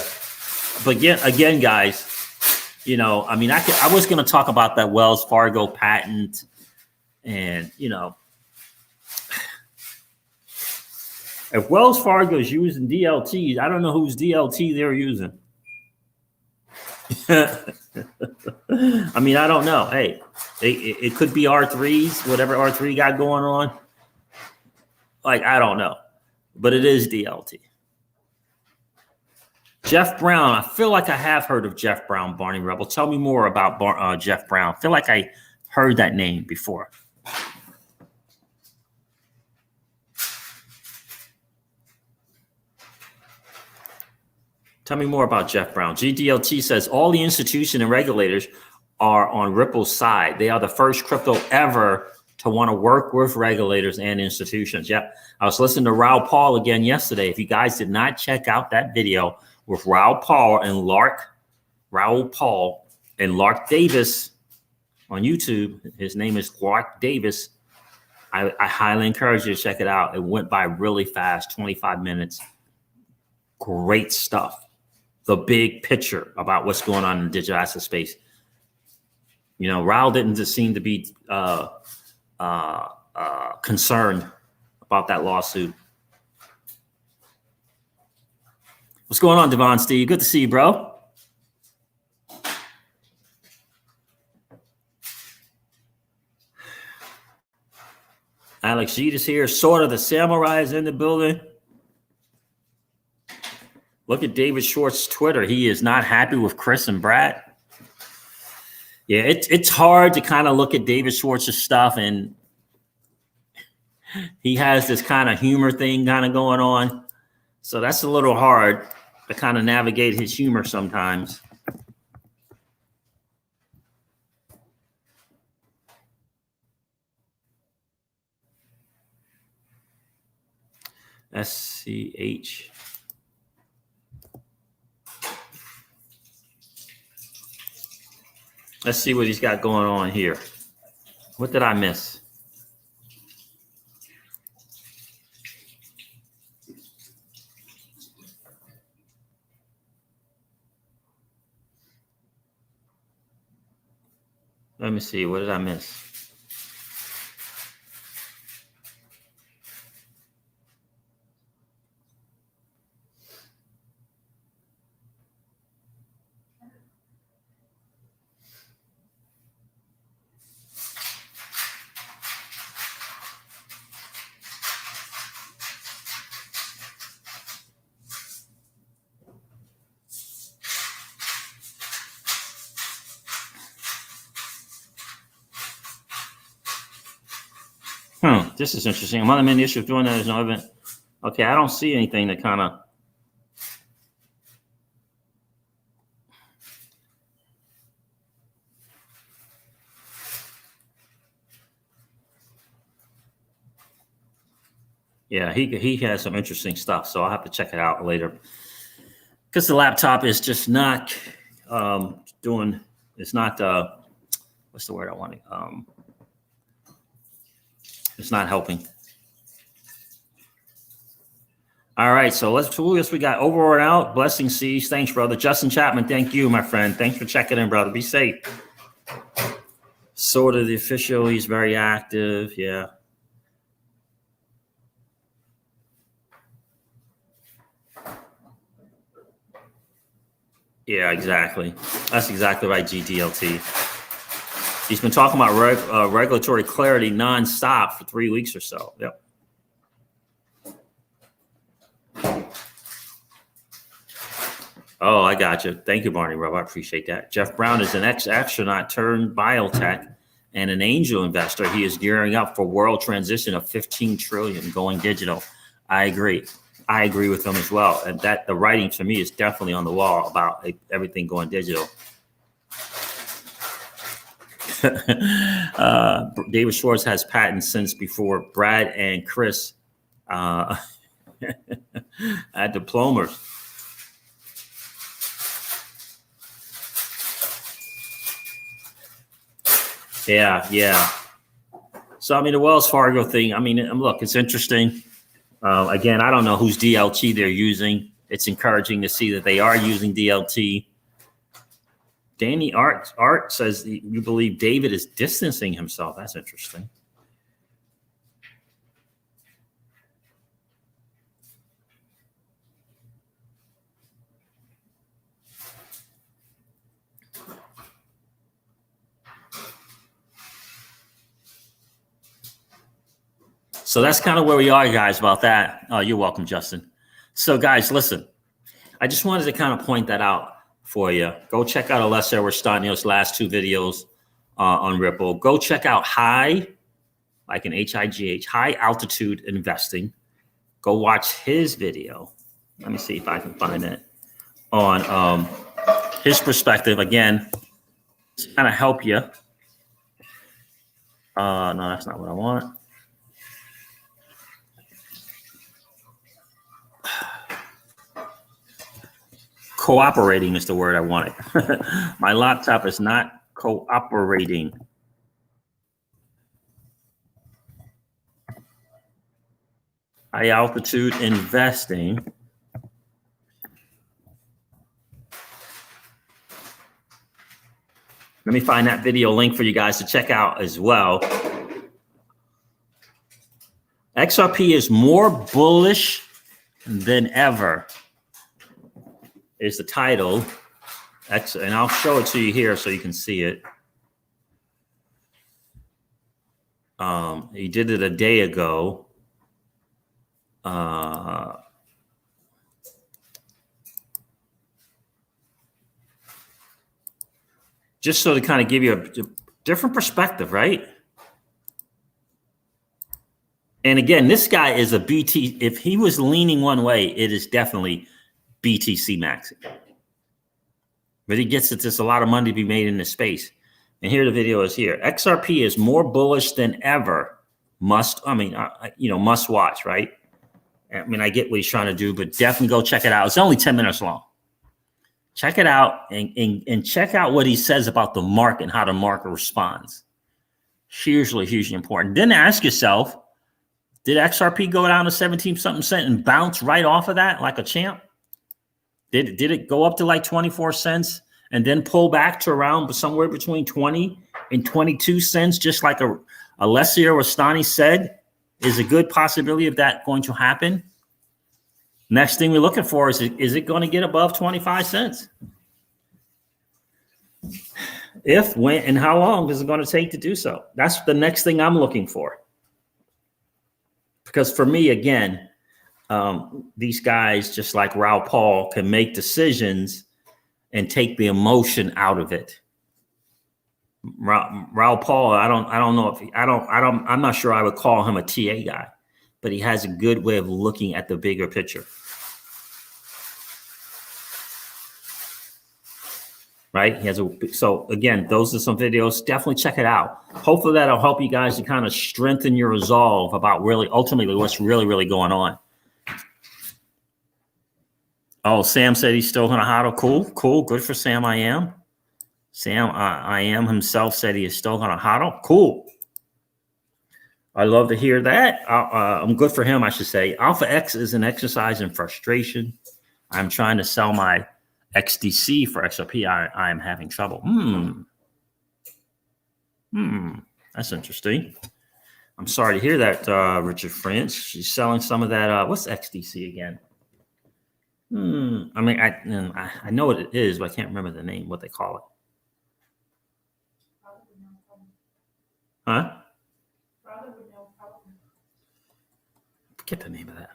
But again, guys, you know, I mean, I was going to talk about that Wells Fargo patent, and you know, if Wells Fargo is using DLTs, I don't know whose DLT they're using. I mean, I don't know. Hey, it could be R3s, whatever R3 got going on. Like, I don't know, but it is DLT. Jeff Brown. I feel like I have heard of Jeff Brown, Barney Rebel. Tell me more about Jeff Brown. I feel like I heard that name before. Tell me more about Jeff Brown. GDLT says all the institutions and regulators are on Ripple's side. They are the first crypto ever to want to work with regulators and institutions. Yep. I was listening to Raoul Paul again yesterday. If you guys did not check out that video with Raoul Paul and Lark Davis on YouTube, his name is Lark Davis. I highly encourage you to check it out. It went by really fast, 25 minutes. Great stuff. The big picture about what's going on in the digital asset space. You know, Raoul didn't just seem to be concerned about that lawsuit. What's going on, Devon Steve? Good to see you, bro. Alex Jeet is here. Sort of the samurai is in the building. Look at David Schwartz's Twitter. He is not happy with Chris and Brad. Yeah, it's hard to kind of look at David Schwartz's stuff, and he has this kind of humor thing kind of going on. So that's a little hard to kind of navigate his humor sometimes. SCH. Let's see what he's got going on here. What did I miss? Let me see. What did I miss? This is interesting. One of the main issues of doing that is no event. Okay, I don't see anything that kind of. Yeah, he has some interesting stuff, so I'll have to check it out later. Because the laptop is just not doing. It's not. What's the word I want? It's not helping. All right, so who else we got? Over and out. Blessing seas. Thanks, brother. Justin Chapman, thank you, my friend. Thanks for checking in, brother. Be safe. Sort of the official. He's very active. Yeah. Yeah, exactly. That's exactly right, GTLT. He's been talking about regulatory clarity nonstop for 3 weeks or so. Yep. Oh, I got you. Thank you, Barney Rub. I appreciate that. Jeff Brown is an ex-astronaut turned biotech and an angel investor. He is gearing up for world transition of 15 trillion going digital. I agree. I agree with him as well. And that the writing to me is definitely on the wall about everything going digital. David Schwartz has patents since before Brad and Chris had diplomas. Yeah. So, I mean, the Wells Fargo thing, I mean, look, it's interesting. Again, I don't know whose DLT they're using. It's encouraging to see that they are using DLT. Danny Art says you believe David is distancing himself. That's interesting. So that's kind of where we are, guys, about that. Oh, you're welcome, Justin. So, guys, listen, I just wanted to kind of point that out for you. Go check out Alessio Restagno's last 2 videos on Ripple. Go check out High, like an HIGH, High Altitude Investing. Go watch his video. Let me see if I can find it. on his perspective again to kind of help you. No, that's not what I want. Cooperating is the word I wanted. My laptop is not cooperating. High altitude investing. Let me find that video link for you guys to check out as well. XRP is more bullish than ever is the title. And I'll show it to you here so you can see it. He did it a day ago. Just so to kind of give you a different perspective, right? And again, this guy is a BT. If he was leaning one way, it is definitely BTC maxing. But he gets it. There's a lot of money to be made in this space. And here the video is here. XRP is more bullish than ever. Must watch, right? I mean, I get what he's trying to do, but definitely go check it out. It's only 10 minutes long. Check it out and check out what he says about the market and how the market responds. Hugely, hugely important. Then ask yourself, did XRP go down to 17-something cent and bounce right off of that like a champ? Did it go up to like 24 cents and then pull back to around somewhere between 20 and 22 cents, just like Alessio Rastani said? Is a good possibility of that going to happen? Next thing we're looking for is it going to get above 25 cents? If, when, and how long is it going to take to do so? That's the next thing I'm looking for. Because for me, again, these guys, just like Raoul Paul, can make decisions and take the emotion out of it. Raoul Paul, I'm not sure I would call him a TA guy, but he has a good way of looking at the bigger picture. Right? So again, those are some videos. Definitely check it out. Hopefully that'll help you guys to kind of strengthen your resolve about really ultimately what's really, really going on. Oh, Sam said he's still gonna hodl. Cool. Good for Sam. I am himself said he is still gonna hodl. Cool. I love to hear that. I'm good for him, I should say. Alpha X is an exercise in frustration. I'm trying to sell my XDC for XRP. I am having trouble. That's interesting. I'm sorry to hear that, Richard French. She's selling some of that. What's XDC again? I mean, I know what it is, but I can't remember the name, what they call it. Huh? Forget the name of that.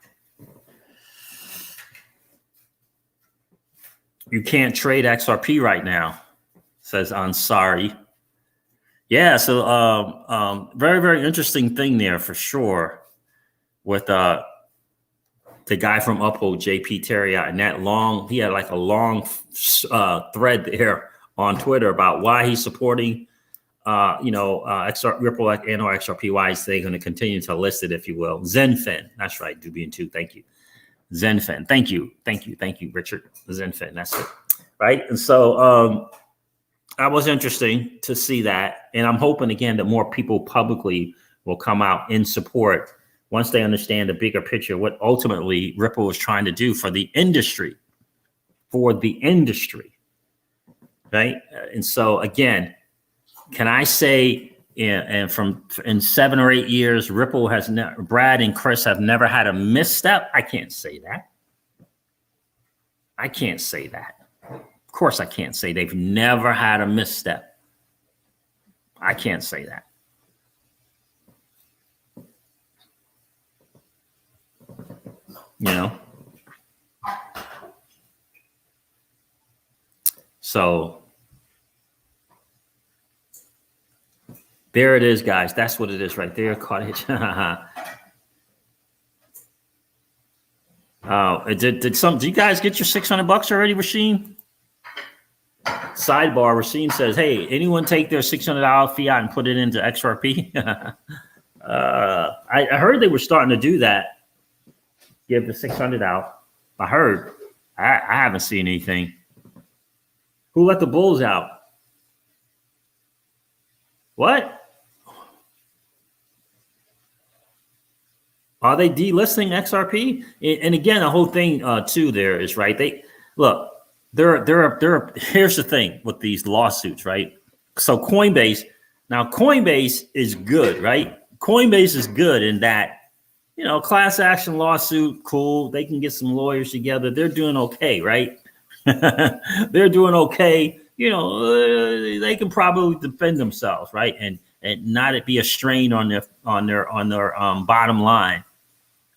You can't trade XRP right now, says Ansari. Yeah, so very, very interesting thing there for sure with the guy from Uphold, JP Terriot, and he had like a long thread there on Twitter about why he's supporting Ripple and or XRP. Why is they going to continue to list it, if you will? Zenfin, that's right, Dubian2, thank you. Zenfin, thank you, Richard. Zenfin, that's it, right? And so that was interesting to see that, and I'm hoping again that more people publicly will come out in support once they understand the bigger picture, what ultimately Ripple is trying to do for the industry, right? And so again, can I say, in 7 or 8 years, Ripple has Brad and Chris have never had a misstep? I can't say that. Of course, I can't say they've never had a misstep. I can't say that. You know? So there it is, guys. That's what it is right there. Cottage. Did you guys get your $600 already, Rasheen? Sidebar, Rasheen says, hey, anyone take their $600 fiat and put it into XRP? I heard they were starting to do that. Give the 600 out. I heard. I haven't seen anything. Who let the bulls out? What? Are they delisting XRP? And again, the whole thing too there is right. They look. Here's the thing with these lawsuits, right? So Coinbase is good, right? Coinbase is good in that, class action lawsuit, cool. They can get some lawyers together. They're doing okay, right? They're doing okay. They can probably defend themselves, right? And not be a strain on their bottom line.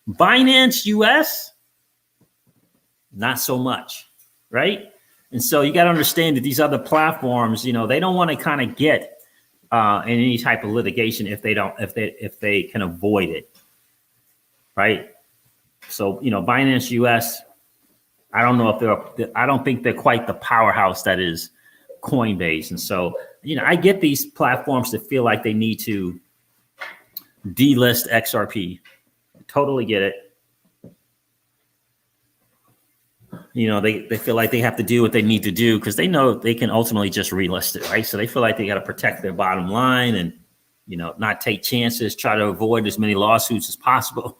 Binance US, not so much, right? And so you got to understand that these other platforms, they don't want to kind of get in any type of litigation if they can avoid it, right? So Binance US, I don't know if I don't think they're quite the powerhouse that is Coinbase, and so I get these platforms that feel like they need to delist XRP. Totally get it. They feel like they have to do what they need to do because they know they can ultimately just relist it, right? So they feel like they got to protect their bottom line and, not take chances, try to avoid as many lawsuits as possible,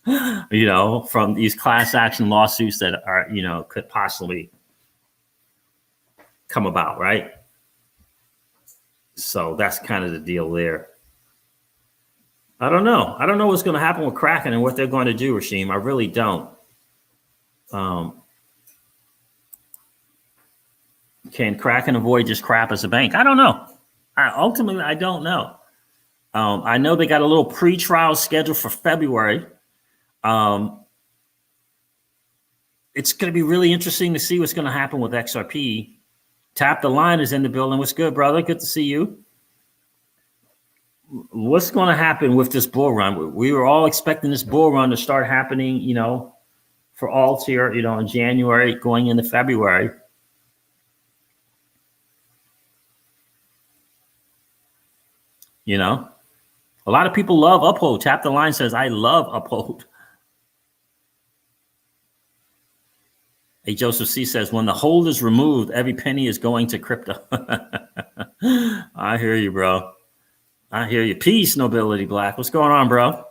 from these class action lawsuits that are, could possibly come about, right? So that's kind of the deal there. I don't know. I don't know what's going to happen with Kraken and what they're going to do, Rasheem. I really don't. Can Kraken avoid just crap as a bank? I don't know. Ultimately, I don't know. I know they got a little pre-trial scheduled for February. It's going to be really interesting to see what's going to happen with XRP. Tap the Line is in the building. What's good, brother? Good to see you. What's going to happen with this bull run? We were all expecting this bull run to start happening, for alts here, in January going into February. A lot of people love Uphold. Tap the Line says, I love Uphold. Hey, Joseph C says, when the hold is removed, every penny is going to crypto. I hear you, bro. I hear you. Peace, Nobility Black. What's going on, bro?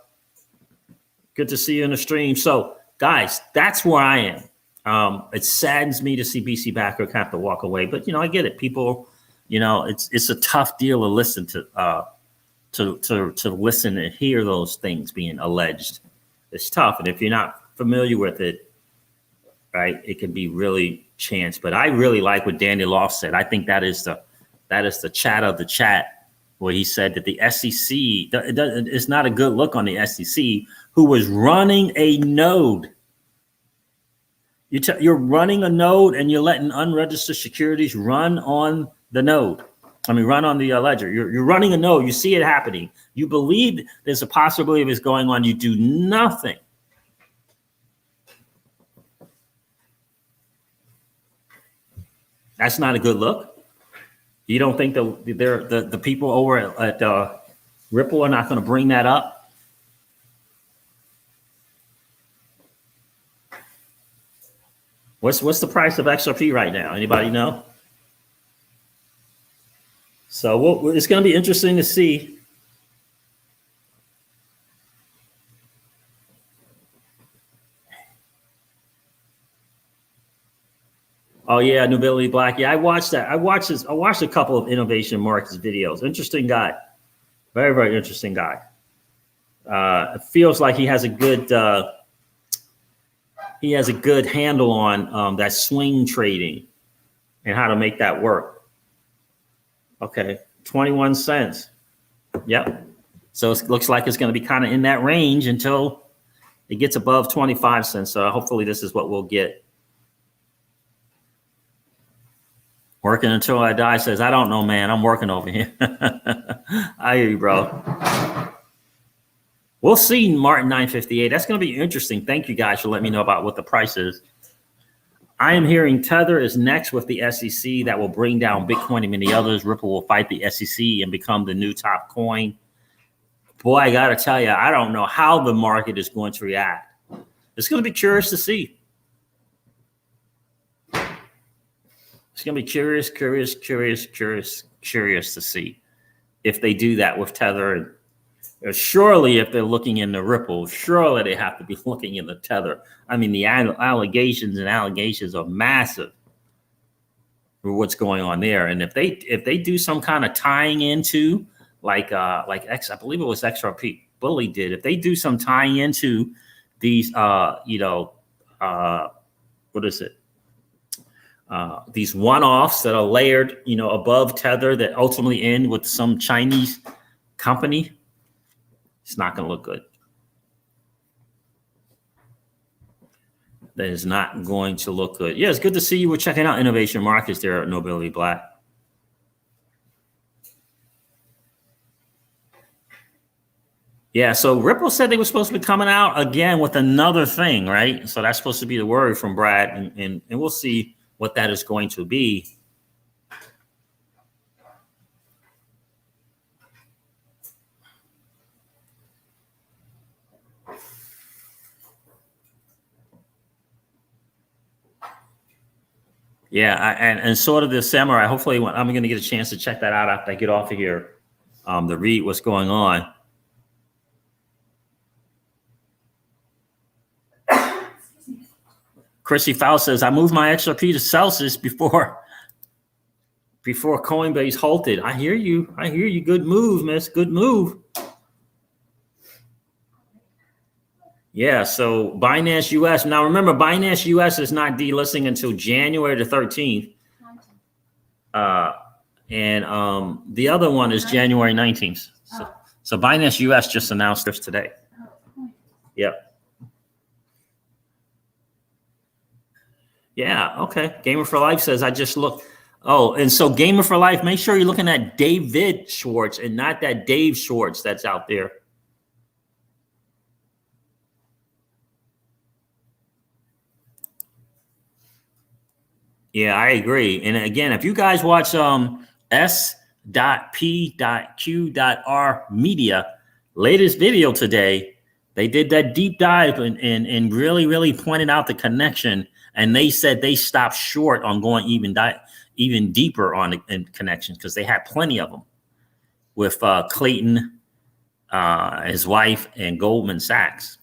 Good to see you in the stream. So, guys, that's where I am. It saddens me to see BcBacker have to walk away, but I get it. People, it's a tough deal to listen to listen and hear those things being alleged. It's tough, and if you're not familiar with it, right, it can be really chance. But I really like what Danny Loft said. I think that is the chat of the chat, where he said that the SEC, it's not a good look on the SEC, who was running a node. You're running a node and you're letting unregistered securities run on the node. Run on the ledger. You're running a node. You see it happening. You believe there's a possibility of this going on. You do nothing. That's not a good look. You don't think the people over at Ripple are not going to bring that up? What's the price of XRP right now? Anybody know? So it's going to be interesting to see. Oh yeah, Nobility Black. Yeah, I watched that. I watched a couple of Innovation Markets videos. Interesting guy. Very, very interesting guy. It feels like he has a good handle on that swing trading and how to make that work. Okay, 21 cents. Yep. So it looks like it's going to be kind of in that range until it gets above 25 cents. So hopefully this is what we'll get. Working until I die says, I don't know, man. I'm working over here. I hear you, bro. We'll see, Martin 958. That's going to be interesting. Thank you guys for letting me know about what the price is. I am hearing Tether is next with the SEC that will bring down Bitcoin and many others. Ripple will fight the SEC and become the new top coin. Boy, I got to tell you, I don't know how the market is going to react. It's going to be curious to see. It's going to be curious to see if they do that with Tether. And surely if they're looking into Ripple, surely they have to be looking into Tether. I mean, the allegations are massive for what's going on there. And if they do some kind of tying into like I believe it was XRP Bully did, if they do some tying into these what is it? These one-offs that are layered, above Tether that ultimately end with some Chinese company, it's not going to look good. That is not going to look good. Yeah, it's good to see you. We're checking out Innovation Markets there at Nobility Black. Yeah, so Ripple said they were supposed to be coming out again with another thing, right? So that's supposed to be the word from Brad, and we'll see what that is going to be. Yeah, and sort of the samurai. Hopefully, I'm going to get a chance to check that out after I get off of here, to read what's going on. Chrissy Fowl says, I moved my XRP to Celsius before Coinbase halted. I hear you. Good move, miss. Good move. Yeah, so Binance US. Now remember, Binance US is not delisting until January the 13th. And the other one is January 19th. So Binance US just announced this today. Yep. Yeah, okay. Gamer for Life says, I just looked. Oh, and so Gamer for Life, make sure you're looking at David Schwartz and not that Dave Schwartz that's out there. Yeah, I agree. And again, if you guys watch S.P.Q.R media latest video today, they did that deep dive and really pointed out the connection. And they said they stopped short on going even deeper on connections because they had plenty of them with Clayton, his wife, and Goldman Sachs.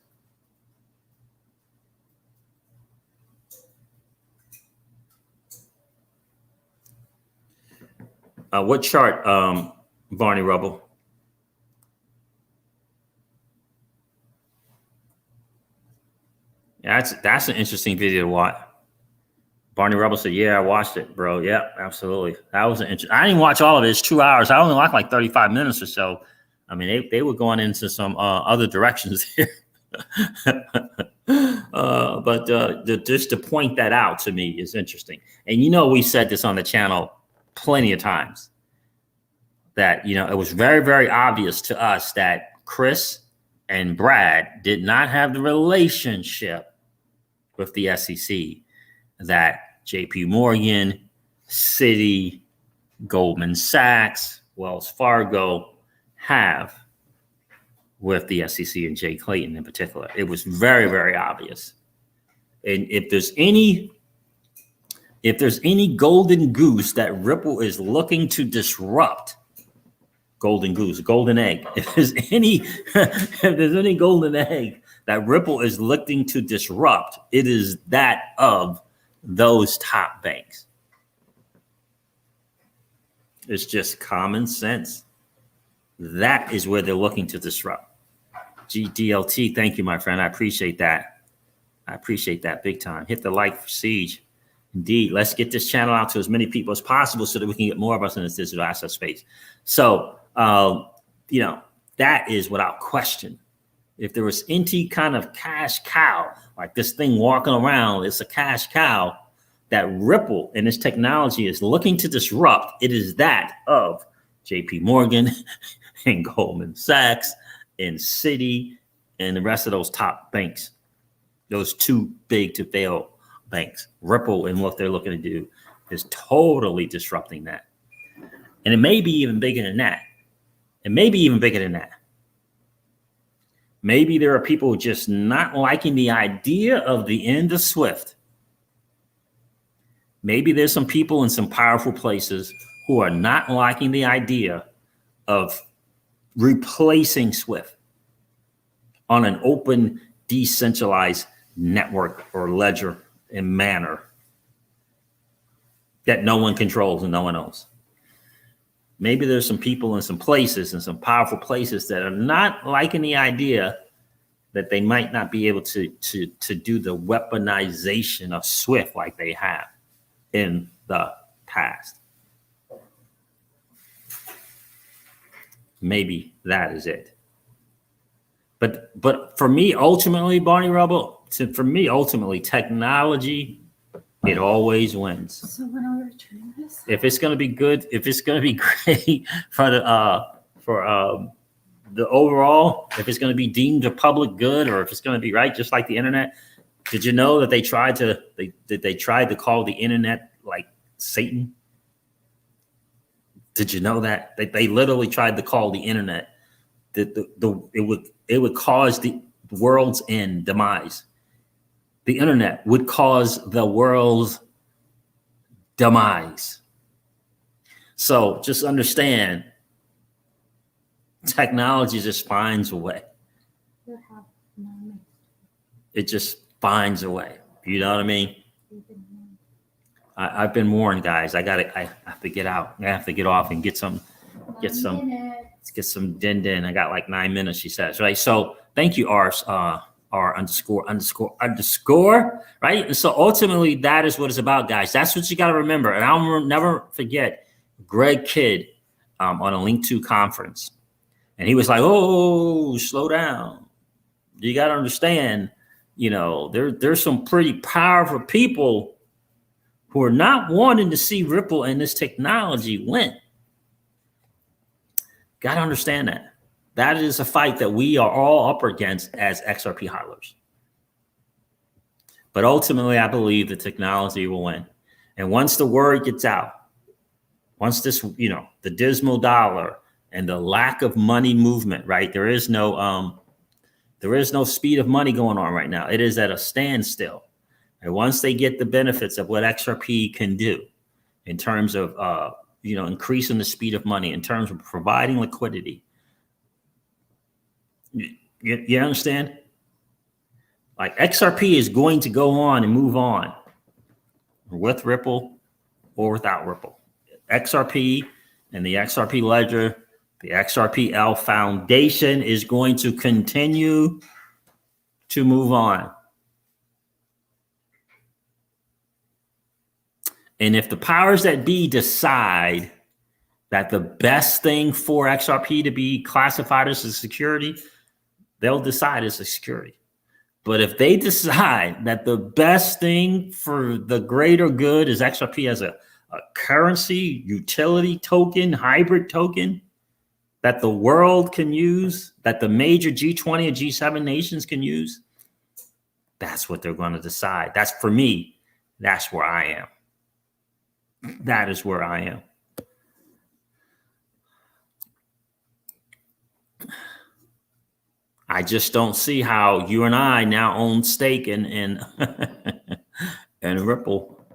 What chart, Barney Rubble? Yeah, that's an interesting video to watch. Barney Rubble said, yeah, I watched it, bro. Yeah, absolutely. That was an interesting. I didn't watch all of it. It's 2 hours. I only watched like 35 minutes or so. I mean, they were going into some other directions here. But just to point that out to me is interesting. And we said this on the channel plenty of times that, it was very obvious to us that Chris and Brad did not have the relationship with the SEC that JP Morgan, Citi, Goldman Sachs, Wells Fargo have with the SEC and Jay Clayton in particular. It was very obvious. And if there's any golden goose that Ripple is looking to disrupt, golden goose, golden egg. If there's any golden egg that Ripple is looking to disrupt, it is that of those top banks. It's just common sense. That is where they're looking to disrupt. GDLT, thank you, my friend. I appreciate that. I appreciate that big time. Hit the like for Siege. Indeed, let's get this channel out to as many people as possible so that we can get more of us in this digital asset space. So, that is without question. If there was any kind of cash cow, like this thing walking around, it's a cash cow that Ripple and its technology is looking to disrupt. It is that of JP Morgan and Goldman Sachs and Citi and the rest of those top banks, those too big to fail banks. Ripple and what they're looking to do is totally disrupting that. And it may be even bigger than that. It may be even bigger than that. Maybe there are people just not liking the idea of the end of Swift. Maybe there's some people in some powerful places who are not liking the idea of replacing Swift on an open, decentralized network or ledger and manner that no one controls and no one owns. Maybe there's some people in some places, in some powerful places, that are not liking the idea that they might not be able to do the weaponization of Swift like they have in the past. Maybe that is it. But for me, ultimately, Barney Rubble, for me, ultimately, technology, it always wins. So when are we returning this? If it's going to be good, if it's going to be great for the overall, if it's going to be deemed a public good, or if it's going to be right, just like the internet. Did you know that they tried to call the internet like Satan? Did you know that they literally tried to call the internet it would cause the world's end, demise. The internet would cause the world's demise. So just understand, technology just finds a way. It just finds a way. You know what I mean? I've been warned, guys. I have to get out. I have to get off and get some din. I got like 9 minutes, she says, right? So thank you, R underscore, right? And so ultimately, that is what it's about, guys. That's what you got to remember. And I'll never forget Greg Kidd on a Link2 conference. And he was like, oh, slow down. You got to understand, you know, there's some pretty powerful people who are not wanting to see Ripple and this technology win. Got to understand that. That is a fight that we are all up against as XRP hodlers. But ultimately, I believe the technology will win. And once the word gets out, once this, you know, the dismal dollar and the lack of money movement, right? There is no speed of money going on right now. It is at a standstill. And once they get the benefits of what XRP can do in terms of, increasing the speed of money, in terms of providing liquidity, you understand? Like XRP is going to go on and move on with Ripple or without Ripple. XRP and the XRP ledger, the XRPL Foundation is going to continue to move on. And if the powers that be decide that the best thing for XRP to be classified as a security, they'll decide it's a security. But if they decide that the best thing for the greater good is XRP as a currency, utility token, hybrid token that the world can use, that the major G20 and G7 nations can use, that's what they're going to decide. That's, for me, that's where I am. That is where I am. I just don't see how you and I now own stake in Ripple.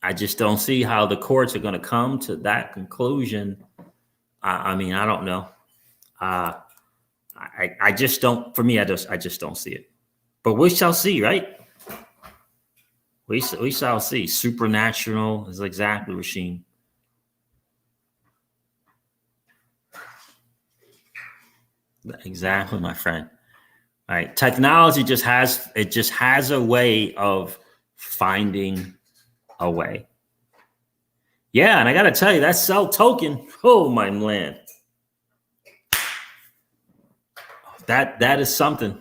I just don't see how the courts are going to come to that conclusion. I mean, I don't know. I just don't. For me, I just don't see it. But we shall see, right? We shall see. Supernatural is exactly, Rasheen. Exactly, my friend. All right. Technology just has a way of finding a way. Yeah, and I gotta tell you, that sell token, oh my land. That is something.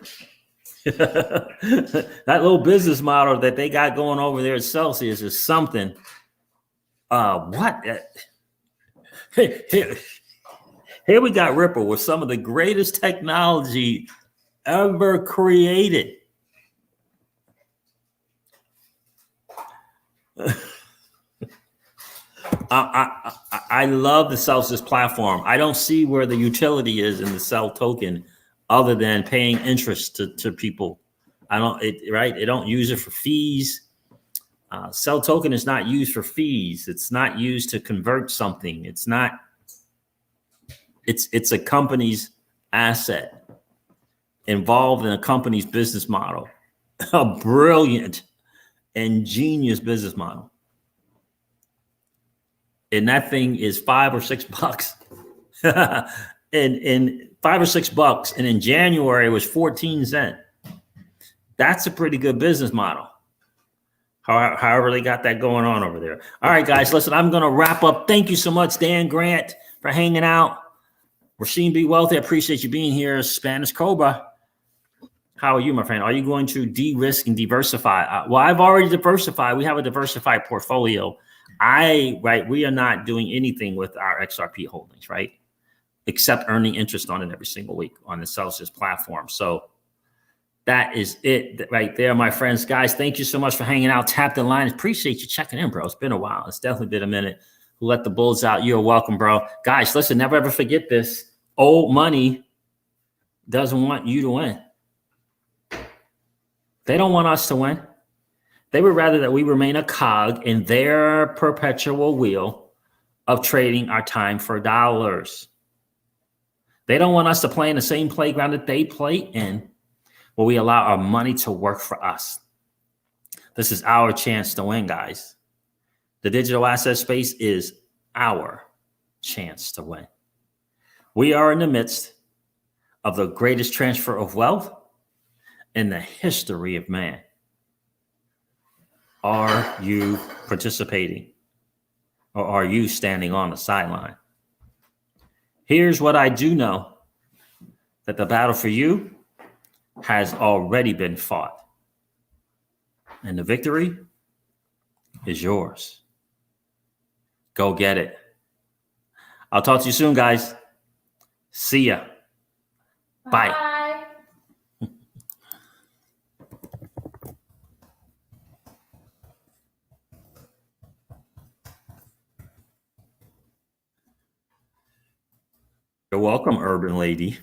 That little business model that they got going over there at Celsius is something. What? Here we got Ripple with some of the greatest technology ever created. I love the Celsius platform. I don't see where the utility is in the Cell token other than paying interest to people. They don't use it for fees. Cell token is not used for fees. It's not used to convert something. It's a company's asset involved in a company's business model, a brilliant and genius business model. And that thing is $5 or $6. and $5 or $6. And in January it was 14 cents. That's a pretty good business model. However they got that going on over there. All right, guys, listen, I'm going to wrap up. Thank you so much, Dan Grant, for hanging out. Rasheen B. Wealthy, I appreciate you being here. Spanish Cobra, how are you, my friend? Are you going to de-risk and diversify? Well, I've already diversified. We have a diversified portfolio. We are not doing anything with our XRP holdings, right? Except earning interest on it every single week on the Celsius platform. So that is it right there, my friends. Guys, thank you so much for hanging out. Tap the line. Appreciate you checking in, bro. It's been a while. It's definitely been a minute. Who let the bulls out? You're welcome, bro. Guys, listen, never ever forget this. Old money doesn't want you to win. They don't want us to win. They would rather that we remain a cog in their perpetual wheel of trading our time for dollars. They don't want us to play in the same playground that they play in, where we allow our money to work for us. This is our chance to win, guys. The digital asset space is our chance to win. We are in the midst of the greatest transfer of wealth in the history of man. Are you participating, or are you standing on the sideline? Here's what I do know, that the battle for you has already been fought, and the victory is yours. Go get it. I'll talk to you soon, guys. See ya. Bye. You're welcome, urban lady.